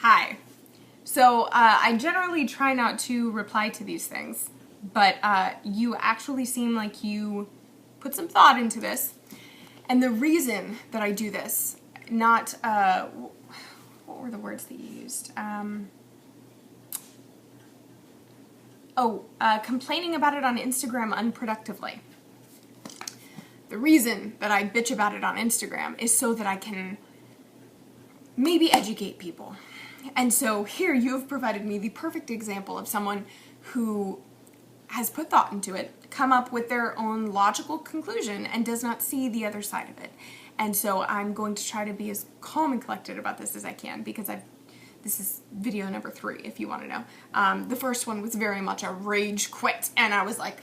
Hi. So I generally try not to reply to these things, but you actually seem like you put some thought into this. And the reason that I do this, not, what were the words that you used? Complaining about it on Instagram unproductively. The reason that I bitch about it on Instagram is so that I can maybe educate people. And so here you have provided me the perfect example of someone who has put thought into it, come up with their own logical conclusion, and does not see the other side of it. And so I'm going to try to be as calm and collected about this as I can, because this is video number 3, if you want to know. The first one was very much a rage quit, and I was like,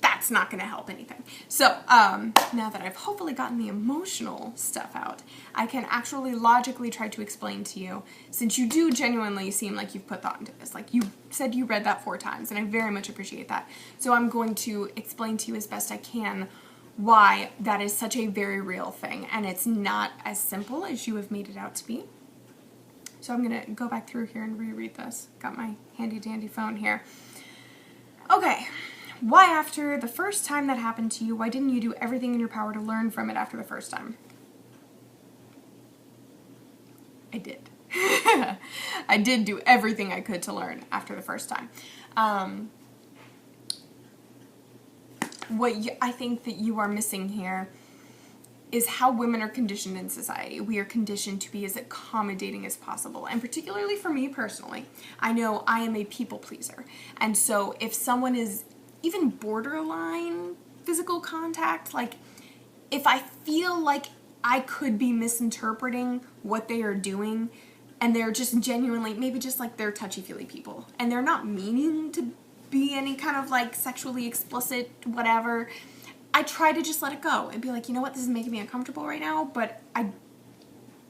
that's not going to help anything. So now that I've hopefully gotten the emotional stuff out, I can actually logically try to explain to you, since you do genuinely seem like you've put thought into this. Like, you said you read that 4 times, and I very much appreciate that. So I'm going to explain to you as best I can why that is such a very real thing, and it's not as simple as you have made it out to be. So I'm going to go back through here and reread this. Got my handy dandy phone here. Okay. Why after the first time that happened to you, why didn't you do everything in your power to learn from it after the first time? I did. I did do everything I could to learn after the first time. I think that you are missing here is how women are conditioned in society. We are conditioned to be as accommodating as possible. And particularly for me personally, I know I am a people pleaser. And so if someone is even borderline physical contact, like if I feel like I could be misinterpreting what they are doing, and they're just genuinely, maybe just like they're touchy-feely people, and they're not meaning to be any kind of like sexually explicit whatever, I try to just let it go and be like, you know what, this is making me uncomfortable right now, but I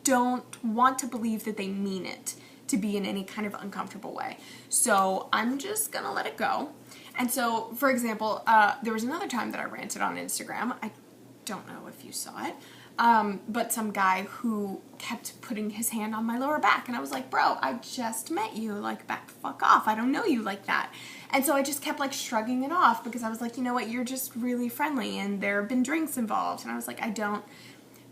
don't want to believe that they mean it to be in any kind of uncomfortable way. So I'm just gonna let it go. And so, for example, there was another time that I ranted on Instagram. I don't know if you saw it, but some guy who kept putting his hand on my lower back, and I was like, bro, I just met you, like, back the fuck off. I don't know you like that. And so I just kept like shrugging it off, because I was like, you know what, you're just really friendly, and there have been drinks involved. And I was like,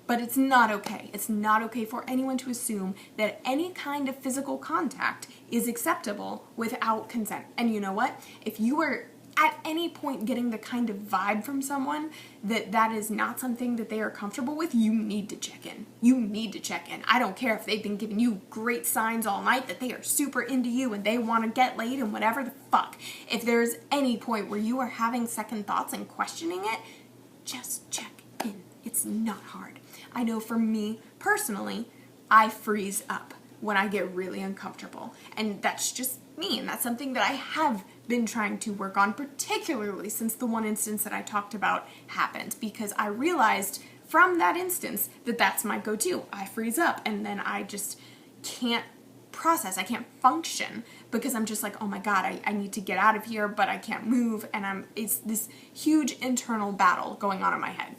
but it's not okay. It's not okay for anyone to assume that any kind of physical contact is acceptable without consent. And you know what? If you are at any point getting the kind of vibe from someone that is not something that they are comfortable with, you need to check in. You need to check in. I don't care if they've been giving you great signs all night that they are super into you and they want to get laid and whatever the fuck. If there's any point where you are having second thoughts and questioning it, just check in. It's not hard. I know for me, personally, I freeze up when I get really uncomfortable. And that's just me, and that's something that I have been trying to work on, particularly since the one instance that I talked about happened, because I realized from that instance that that's my go-to. I freeze up, and then I just can't process, I can't function, because I'm just like, oh my god, I need to get out of here, but I can't move, and it's this huge internal battle going on in my head.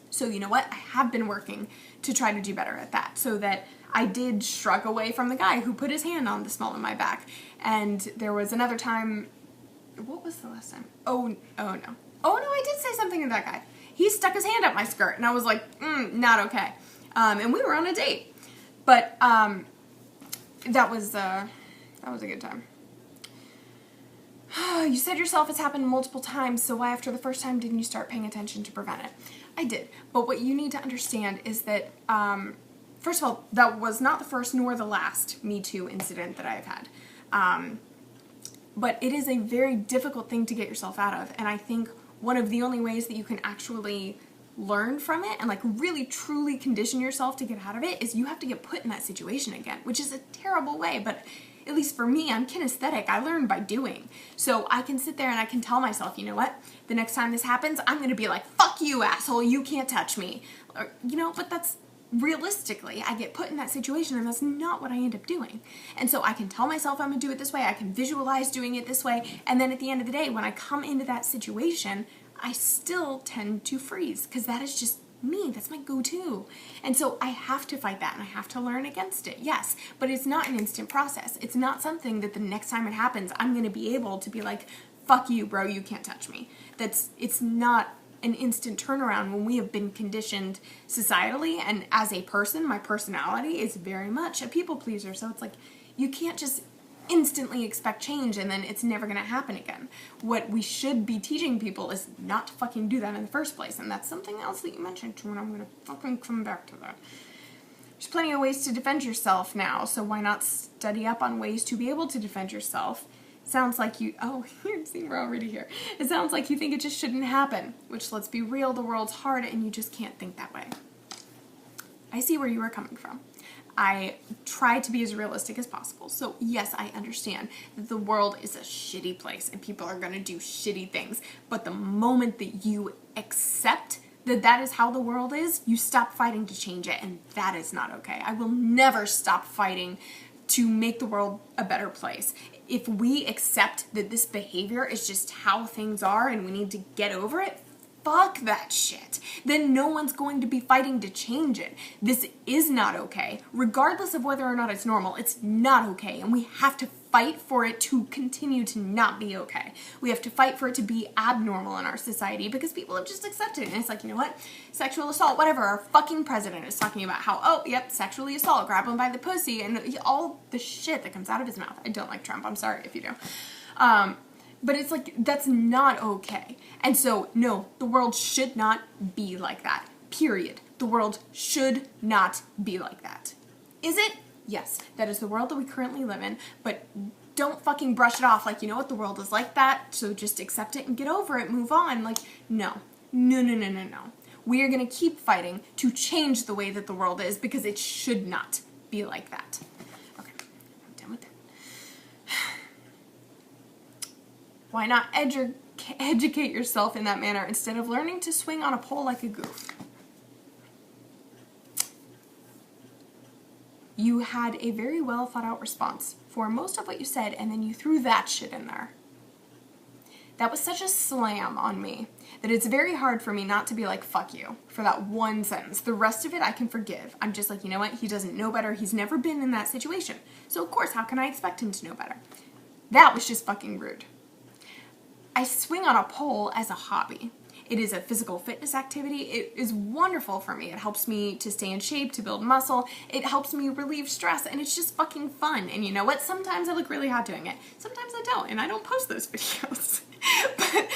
So you know what? I have been working to try to do better at that, so that I did shrug away from the guy who put his hand on the small of my back. And there was another time, what was the last time? Oh no, I did say something to that guy. He stuck his hand up my skirt, and I was like, not okay. And we were on a date, but that was a good time. You said yourself it's happened multiple times, so why after the first time didn't you start paying attention to prevent it? I did, but what you need to understand is that, first of all, that was not the first nor the last Me Too incident that I've had. But it is a very difficult thing to get yourself out of, and I think one of the only ways that you can actually learn from it and like really truly condition yourself to get out of it is you have to get put in that situation again, which is a terrible way, but at least for me, I'm kinesthetic. I learn by doing. So I can sit there and I can tell myself, you know what? The next time this happens, I'm going to be like, fuck you, asshole. You can't touch me. Or, but that's realistically, I get put in that situation, and that's not what I end up doing. And so I can tell myself I'm going to do it this way. I can visualize doing it this way. And then at the end of the day, when I come into that situation, I still tend to freeze, because that is just me. That's my go-to. And so I have to fight that and I have to learn against it. Yes, but it's not an instant process. It's not something that the next time it happens, I'm going to be able to be like, fuck you, bro, you can't touch me. It's not an instant turnaround when we have been conditioned societally, and as a person, my personality is very much a people pleaser. So it's like, you can't just instantly expect change and then it's never going to happen again. What we should be teaching people is not to fucking do that in the first place, and that's something else that you mentioned too, and I'm going to fucking come back to that. There's plenty of ways to defend yourself now, so why not study up on ways to be able to defend yourself? Sounds like you, oh, you're seeing we're already here. It sounds like you think it just shouldn't happen, which, let's be real, the world's hard and you just can't think that way. I see where you are coming from. I try to be as realistic as possible. So yes, I understand that the world is a shitty place and people are going to do shitty things. But the moment that you accept that that is how the world is, you stop fighting to change it, and that is not okay. I will never stop fighting to make the world a better place. If we accept that this behavior is just how things are and we need to get over it, fuck that shit. Then no one's going to be fighting to change it. This is not okay. Regardless of whether or not it's normal, it's not okay. And we have to fight for it to continue to not be okay. We have to fight for it to be abnormal in our society because people have just accepted it. And it's like, you know what? Sexual assault, whatever. Our fucking president is talking about how, oh, yep, sexually assault, grab him by the pussy, and all the shit that comes out of his mouth. I don't like Trump. I'm sorry if you do. But it's like, that's not okay. And so, no, the world should not be like that. Period. The world should not be like that. Is it? Yes, that is the world that we currently live in, but don't fucking brush it off like, you know what, the world is like that, so just accept it and get over it, move on. Like, no. No, no, no, no, no. We are going to keep fighting to change the way that the world is because it should not be like that. Okay, I'm done with that. Why not educate yourself in that manner instead of learning to swing on a pole like a goof? You had a very well thought out response for most of what you said, and then you threw that shit in there. That was such a slam on me that it's very hard for me not to be like, fuck you, for that one sentence. The rest of it I can forgive. I'm just like, you know what? He doesn't know better. He's never been in that situation. So of course, how can I expect him to know better? That was just fucking rude. I swing on a pole as a hobby. It is a physical fitness activity. It is wonderful for me. It helps me to stay in shape, to build muscle. It helps me relieve stress, and it's just fucking fun. And you know what? Sometimes I look really hot doing it. Sometimes I don't, and I don't post those videos. But,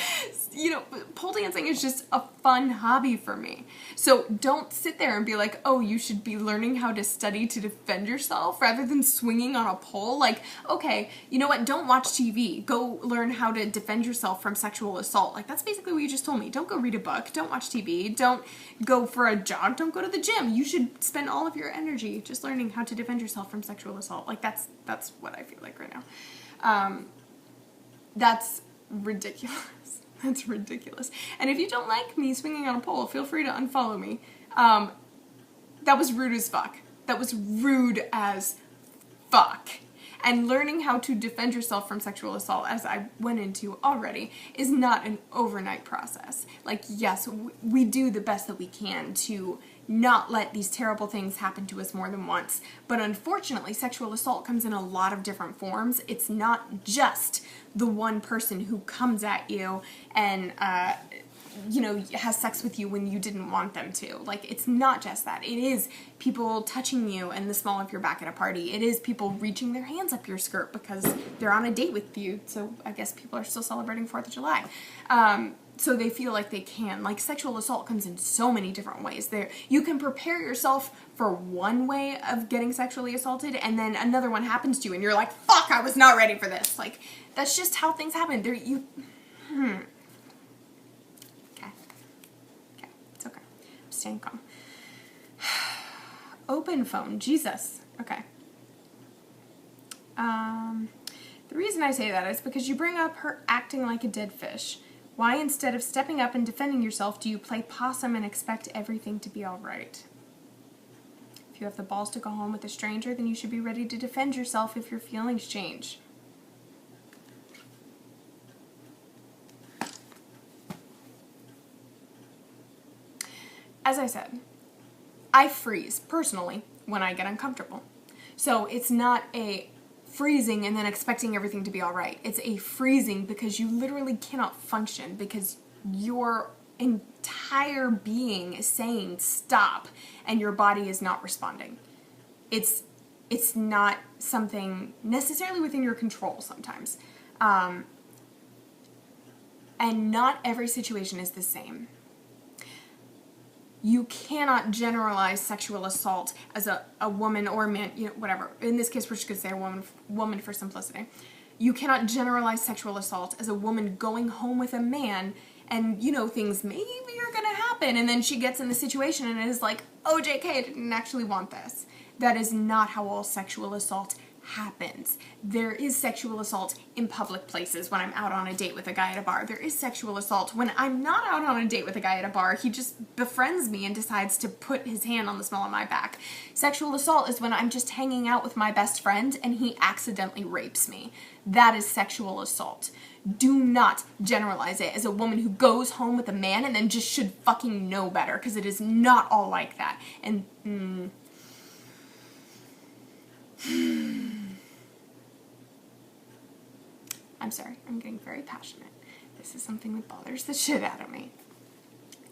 you know, pole dancing is just a fun hobby for me. So don't sit there and be like, oh, you should be learning how to study to defend yourself rather than swinging on a pole. Like, okay, you know what? Don't watch TV. Go learn how to defend yourself from sexual assault. Like, that's basically what you just told me. Don't go read a book. Don't watch TV. Don't go for a jog. Don't go to the gym. You should spend all of your energy just learning how to defend yourself from sexual assault. Like, that's what I feel like right now. That's ridiculous. That's ridiculous. And if you don't like me swinging on a pole, feel free to unfollow me. That was rude as fuck. That was rude as fuck. And learning how to defend yourself from sexual assault, as I went into already, is not an overnight process. Like, yes, we do the best that we can to not let these terrible things happen to us more than once. But unfortunately, sexual assault comes in a lot of different forms. It's not just the one person who comes at you and, you know, has sex with you when you didn't want them to. Like, it's not just that. It is people touching you in the small of your back at a party. It is people reaching their hands up your skirt because they're on a date with you. So I guess people are still celebrating 4th of July. So they feel like they can. Like, sexual assault comes in so many different ways. You can prepare yourself for one way of getting sexually assaulted, and then another one happens to you, and you're like, fuck, I was not ready for this. Like, that's just how things happen. Okay. It's okay. I'm staying calm. Open phone. Jesus. Okay. The reason I say that is because you bring up her acting like a dead fish. Why, instead of stepping up and defending yourself, do you play possum and expect everything to be all right? If you have the balls to go home with a stranger, then you should be ready to defend yourself if your feelings change. as I said, I freeze, personally, when I get uncomfortable. So it's not a freezing and then expecting everything to be all right. It's a freezing because you literally cannot function because your entire being is saying stop and your body is not responding. It's not something necessarily within your control sometimes. And not every situation is the same. You cannot generalize sexual assault as a woman or a man, you know, whatever. In this case, we're just going to say a woman for simplicity. You cannot generalize sexual assault as a woman going home with a man and, you know, things maybe are going to happen. And then she gets in the situation and is like, oh, JK, I didn't actually want this. That is not how all sexual assault happens. There is sexual assault in public places when I'm out on a date with a guy at a bar. There is sexual assault when I'm not out on a date with a guy at a bar. He just befriends me and decides to put his hand on the small of my back. Sexual assault is when I'm just hanging out with my best friend and he accidentally rapes me. That is sexual assault. Do not generalize it as a woman who goes home with a man and then just should fucking know better, because it is not all like that. And I'm sorry, I'm getting very passionate. This is something that bothers the shit out of me.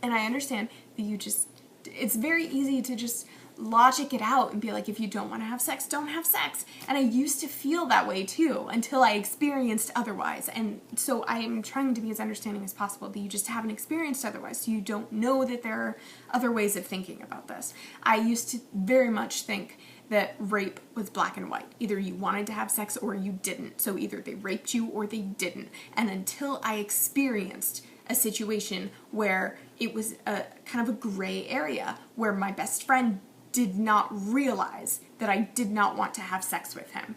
And I understand that it's very easy to just logic it out and be like, if you don't want to have sex, don't have sex. And I used to feel that way too until I experienced otherwise. And so I am trying to be as understanding as possible that you just haven't experienced otherwise, so you don't know that there are other ways of thinking about this. I used to very much think that rape was black and white. Either you wanted to have sex or you didn't. So either they raped you or they didn't. And until I experienced a situation where it was a kind of a gray area, where my best friend did not realize that I did not want to have sex with him.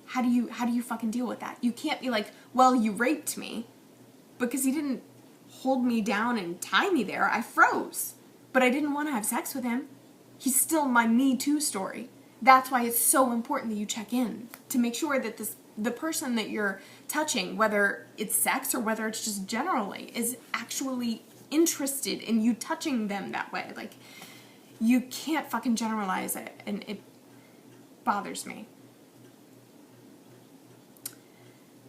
How do you fucking deal with that? You can't be like, well, you raped me, because he didn't hold me down and tie me there. I froze. But I didn't want to have sex with him. He's still my Me Too story. That's why it's so important that you check in to make sure that the person that you're touching, whether it's sex or whether it's just generally, is actually interested in you touching them that way. Like, you can't fucking generalize it, and it bothers me.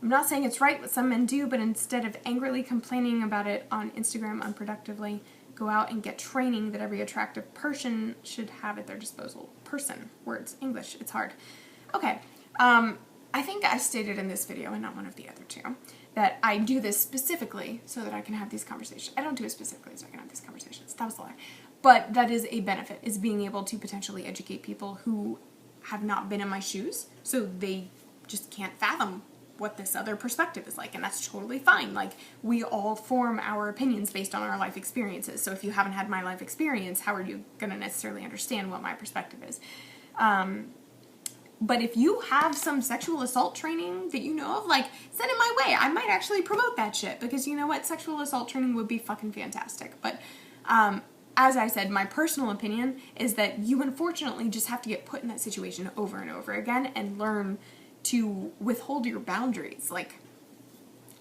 I'm not saying it's right what some men do, but instead of angrily complaining about it on Instagram unproductively, go out and get training that every attractive person should have at their disposal. Person. Words. English. It's hard. Okay. I think I stated in this video, and not one of the other two, that I do this specifically so that I can have these conversations. I don't do it specifically so I can have these conversations. That was a lie. But that is a benefit, is being able to potentially educate people who have not been in my shoes, so they just can't fathom what this other perspective is like, and that's totally fine. Like, we all form our opinions based on our life experiences, so if you haven't had my life experience, how are you going to necessarily understand what my perspective is? But if you have some sexual assault training that you know of, like, send it my way. I might actually promote that shit, because you know what? Sexual assault training would be fucking fantastic. But as I said, my personal opinion is that you unfortunately just have to get put in that situation over and over again and learn to withhold your boundaries. Like,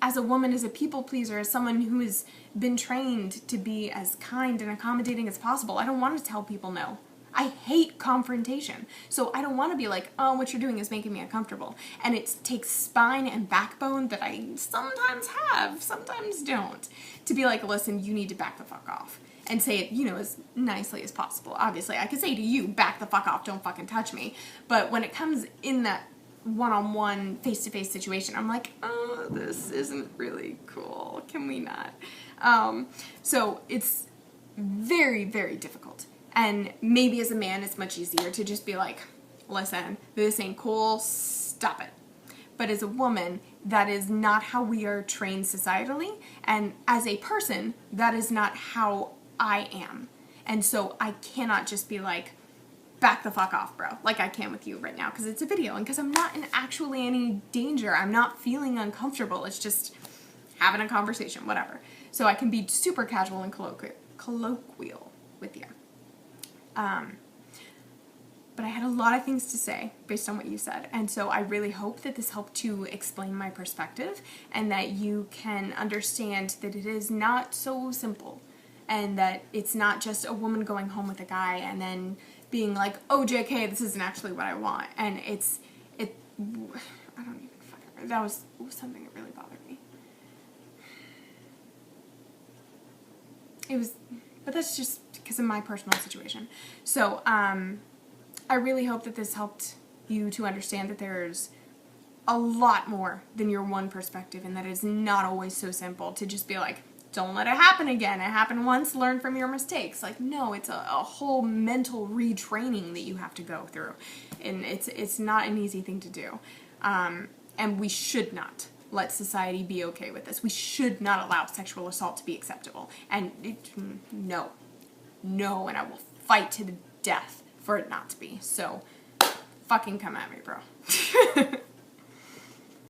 as a woman, as a people pleaser, as someone who has been trained to be as kind and accommodating as possible, I don't want to tell people no. I hate confrontation. So I don't want to be like, oh, what you're doing is making me uncomfortable. And it takes spine and backbone that I sometimes have, sometimes don't, to be like, listen, you need to back the fuck off. And say it, you know, as nicely as possible. Obviously, I could say to you, back the fuck off, don't fucking touch me. But when it comes in that one-on-one, face-to-face situation, I'm like, oh, this isn't really cool. Can we not? So it's very, very difficult. And maybe as a man, it's much easier to just be like, listen, this ain't cool, stop it. But as a woman, that is not how we are trained societally. And as a person, that is not how I am. And so I cannot just be like, back the fuck off, bro, like I can with you right now, because it's a video and because I'm not in actually any danger. I'm not feeling uncomfortable. It's just having a conversation, whatever. So I can be super casual and colloquial with you. but I had a lot of things to say based on what you said. And so I really hope that this helped to explain my perspective and that you can understand that it is not so simple and that it's not just a woman going home with a guy and then being like, oh, JK, this isn't actually what I want. And I don't even fucking, that was something that really bothered me. But that's just because of my personal situation. So, I really hope that this helped you to understand that there's a lot more than your one perspective and that it's not always so simple to just be like, don't let it happen again. It happened once, learn from your mistakes. Like, no, it's a whole mental retraining that you have to go through. And it's not an easy thing to do. And we should not let society be okay with this. We should not allow sexual assault to be acceptable. And no, and I will fight to the death for it not to be. So, fucking come at me, bro.